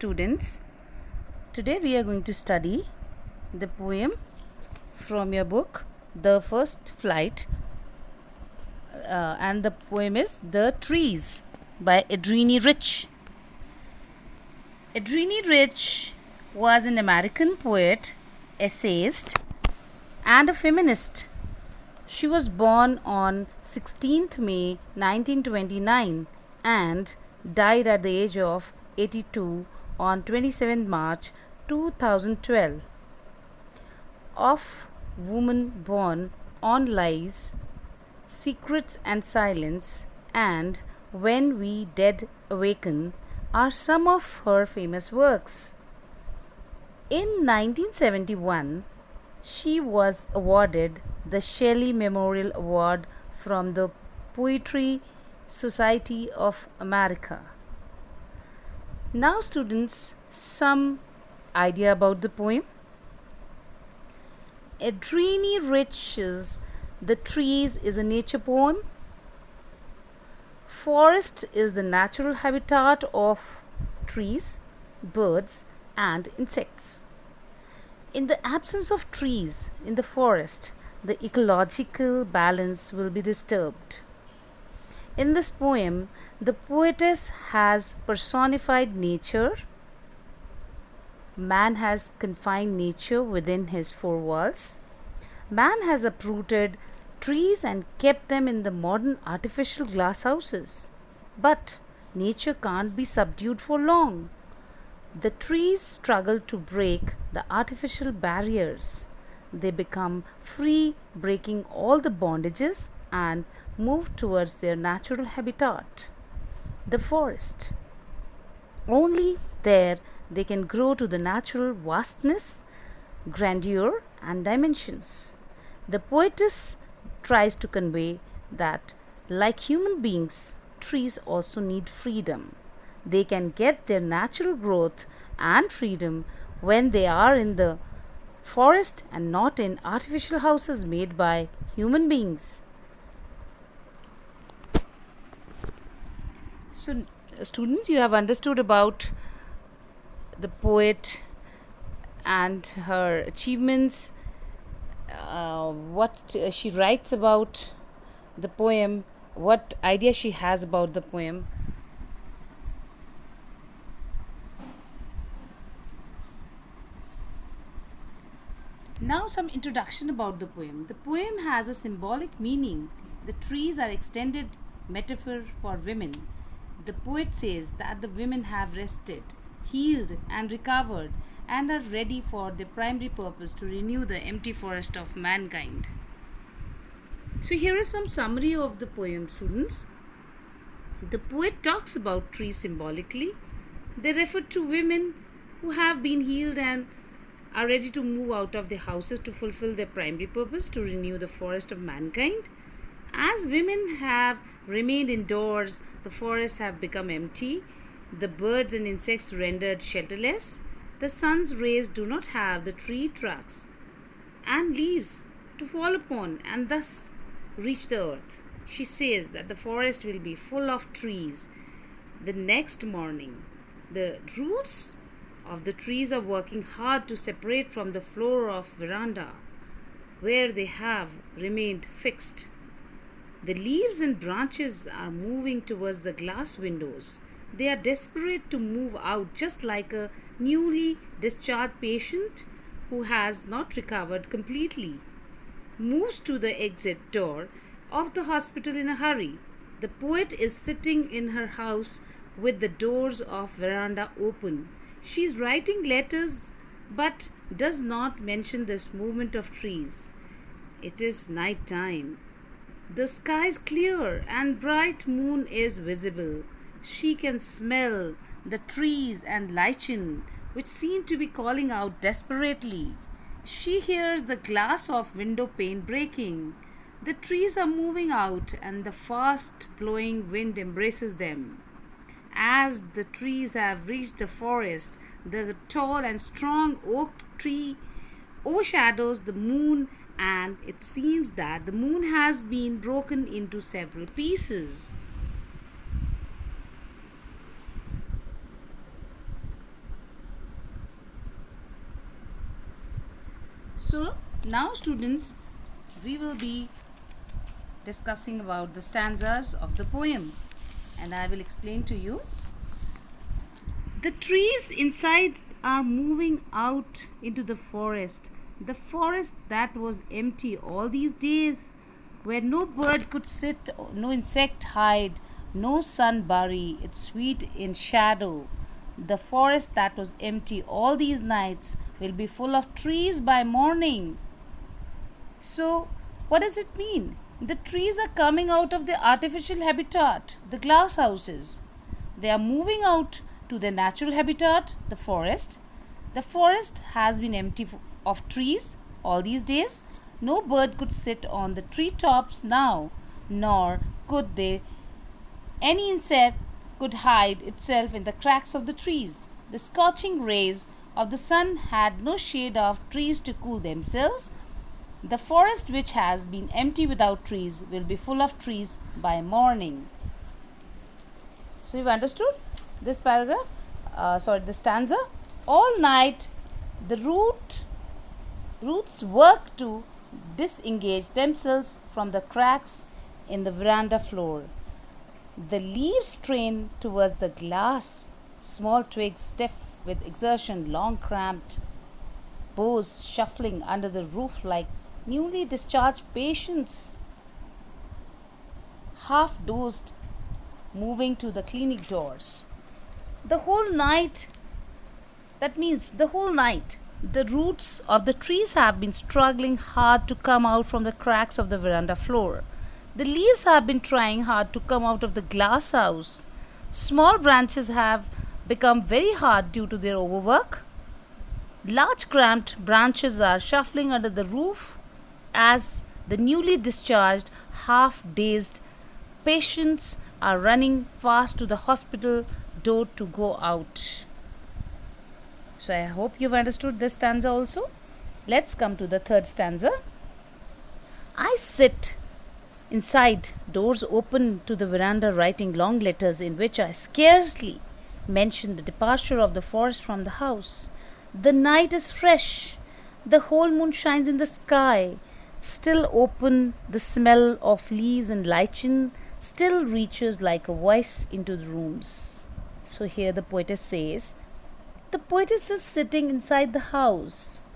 students. Today we are going to study the poem from your book The First Flight, and the poem is The Trees by Adrienne Rich. Adrienne Rich was an American poet, essayist, and a feminist. She was born on 16th May 1929 and died at the age of 82 on 27 March 2012. Of Woman Born on Lies, Secrets and Silence, and When We Dead Awaken are some of her famous works. In 1971, she was awarded the Shelley Memorial Award from the Poetry Society of America. Now, students, some idea about the poem. Adrienne Rich's The Trees is a nature poem. Forest is the natural habitat of trees, birds, and insects. In the absence of trees in the forest, the ecological balance will be disturbed. In this poem, the poetess has personified nature. Man has confined nature within his four walls. Man has uprooted trees and kept them in the modern artificial glass houses. But nature can't be subdued for long. The trees struggle to break the artificial barriers. They become free, breaking all the bondages, and move towards their natural habitat, the forest. Only there they can grow to the natural vastness, grandeur, and dimensions. The poetess tries to convey that, like human beings, trees also need freedom. They can get their natural growth and freedom when they are in the forest and not in artificial houses made by human beings. So, students, you have understood about the poet and her achievements, what she writes about the poem, what idea she has about the poem. Now, some introduction about the poem. The poem has a symbolic meaning. The trees are extended metaphor for women. The poet says that the women have rested, healed, and recovered, and are ready for their primary purpose to renew the empty forest of mankind. So, here is some summary of the poem, students. The poet talks about trees symbolically. They refer to women who have been healed and are ready to move out of their houses to fulfill their primary purpose to renew the forest of mankind. As women have remained indoors, the forests have become empty, the birds and insects rendered shelterless, the sun's rays do not have the tree trunks and leaves to fall upon and thus reach the earth. She says that the forest will be full of trees the next morning. The roots of the trees are working hard to separate from the floor of veranda where they have remained fixed. The leaves and branches are moving towards the glass windows. They are desperate to move out, just like a newly discharged patient who has not recovered completely moves to the exit door of the hospital in a hurry. The poet is sitting in her house with the doors of veranda open. She is writing letters but does not mention this movement of trees. It is night time. The sky is clear and bright moon is visible. She can smell the trees and lichen which seem to be calling out desperately. She hears the glass of window pane breaking. The trees are moving out and the fast blowing wind embraces them. As the trees have reached the forest, the tall and strong oak tree overshadows the moon, and it seems that the moon has been broken into several pieces. So now students, we will be discussing about the stanzas of the poem, and I will explain to you. The trees inside are moving out into the forest that was empty all these days, where no bird could sit, no insect hide, no sun bury its sweet in shadow. The forest that was empty all these nights will be full of trees by morning. So, what does it mean? The trees are coming out of the artificial habitat, the glass houses. They are moving out to their natural habitat, the forest. The forest has been empty of trees all these days. No bird could sit on the tree tops now, nor could they any insect could hide itself in the cracks of the trees. The scorching rays of the sun had no shade of trees to cool themselves. The forest which has been empty without trees will be full of trees by morning. So you've understood this paragraph? The stanza. All night the roots work to disengage themselves from the cracks in the veranda floor. The leaves strain towards the glass, small twigs stiff with exertion, long cramped boughs shuffling under the roof like newly discharged patients, half dozed, moving to the clinic doors. The whole night, that means the whole night, the roots of the trees have been struggling hard to come out from the cracks of the veranda floor. The leaves have been trying hard to come out of the glass house. Small branches have become very hard due to their overwork. Large cramped branches are shuffling under the roof as the newly discharged, half dazed patients are running fast to the hospital door to go out. So I hope you've understood this stanza also. Let's come to the third stanza. I sit inside, doors open to the veranda, writing long letters in which I scarcely mention the departure of the forest from the house. The night is fresh. The whole moon shines in the sky. Still open, the smell of leaves and lichen still reaches like a voice into the rooms. So here the poetess says, the poetess is sitting inside the house.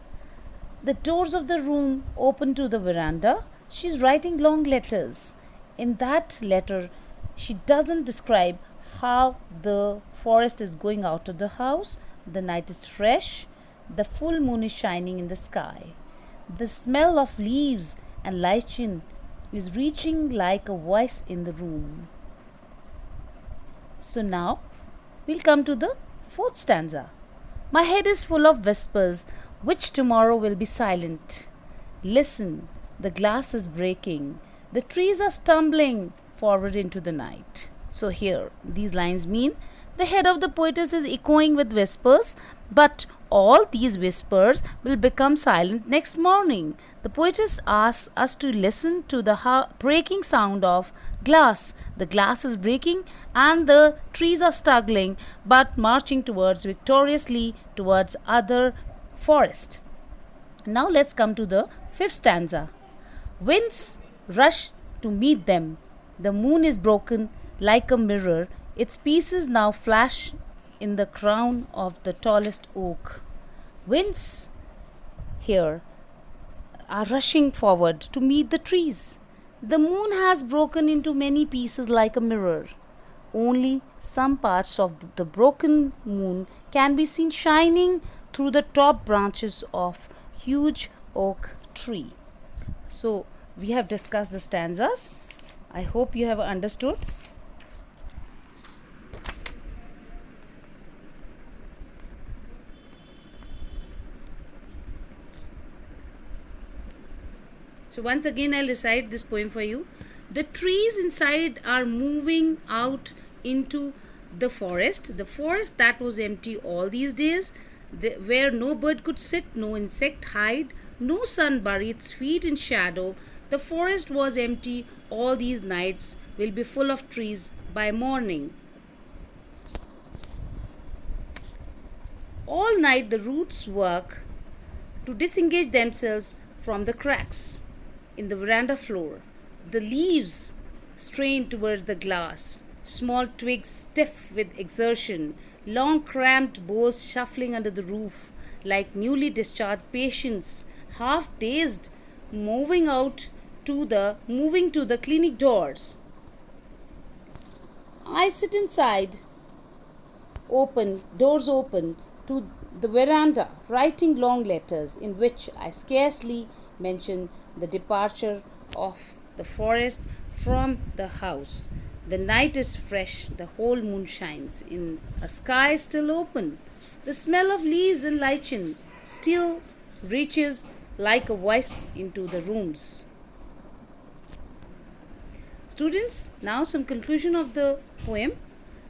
The doors of the room open to the veranda. She's writing long letters. In that letter, she doesn't describe how the forest is going out of the house. The night is fresh. The full moon is shining in the sky. The smell of leaves and lichen is reaching like a voice in the room. So now, we'll come to the fourth stanza. My head is full of whispers, which tomorrow will be silent. Listen, the glass is breaking. The trees are stumbling forward into the night. So here, these lines mean the head of the poetess is echoing with whispers, but all these whispers will become silent next morning. The poetess asks us to listen to the breaking sound of glass. The glass is breaking and the trees are struggling but marching victoriously towards other forest. Now let's come to the fifth stanza. Winds rush to meet them. The moon is broken like a mirror. Its pieces now flash in the crown of the tallest oak. Winds here are rushing forward to meet the trees. The moon has broken into many pieces like a mirror. Only some parts of the broken moon can be seen shining through the top branches of huge oak tree. So we have discussed the stanzas. I hope you have understood. So once again I'll recite this poem for you. The trees inside are moving out into the forest that was empty all these days, where no bird could sit, no insect hide, no sun bury its feet in shadow. The forest was empty all these nights, will be full of trees by morning. All night the roots work to disengage themselves from the cracks in the veranda floor. The leaves strain towards the glass, small twigs stiff with exertion, long cramped boughs shuffling under the roof like newly discharged patients, half dazed, moving to the clinic doors. I sit inside, doors open to the veranda, writing long letters in which I scarcely mention the departure of the forest from the house. The night is fresh, the whole moon shines in a sky still open. The smell of leaves and lichen still reaches like a voice into the rooms. Students, now some conclusion of the poem.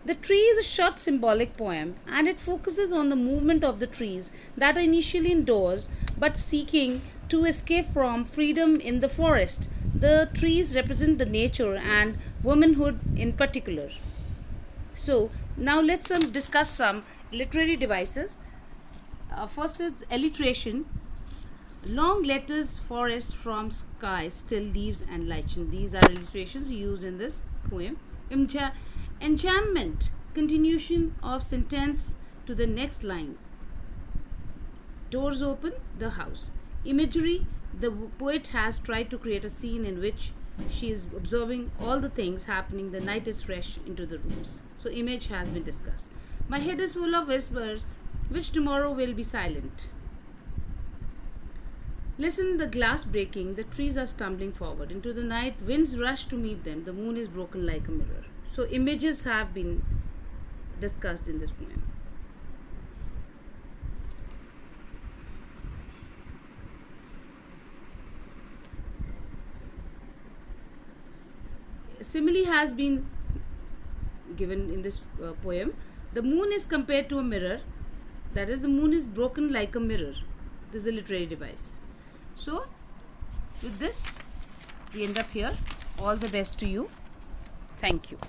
The Tree is a short symbolic poem and it focuses on the movement of the trees that are initially indoors but seeking to escape from freedom in the forest. The trees represent the nature and womanhood in particular. So, now let's discuss some literary devices. First is alliteration. Long letters, forest from sky, still leaves and lichen. These are illustrations used in this poem. Enchantment, continuation of sentence to the next line. Doors open, the house. Imagery, the poet has tried to create a scene in which she is observing all the things happening. The night is fresh into the rooms. So, image has been discussed. My head is full of whispers, which tomorrow will be silent. Listen, the glass breaking, the trees are stumbling forward into the night, winds rush to meet them, the moon is broken like a mirror. So, images have been discussed in this poem. Simile has been given in this poem. The moon is compared to a mirror, that is, the moon is broken like a mirror. This is the literary device. So, with this, we end up here. All the best to you. Thank you.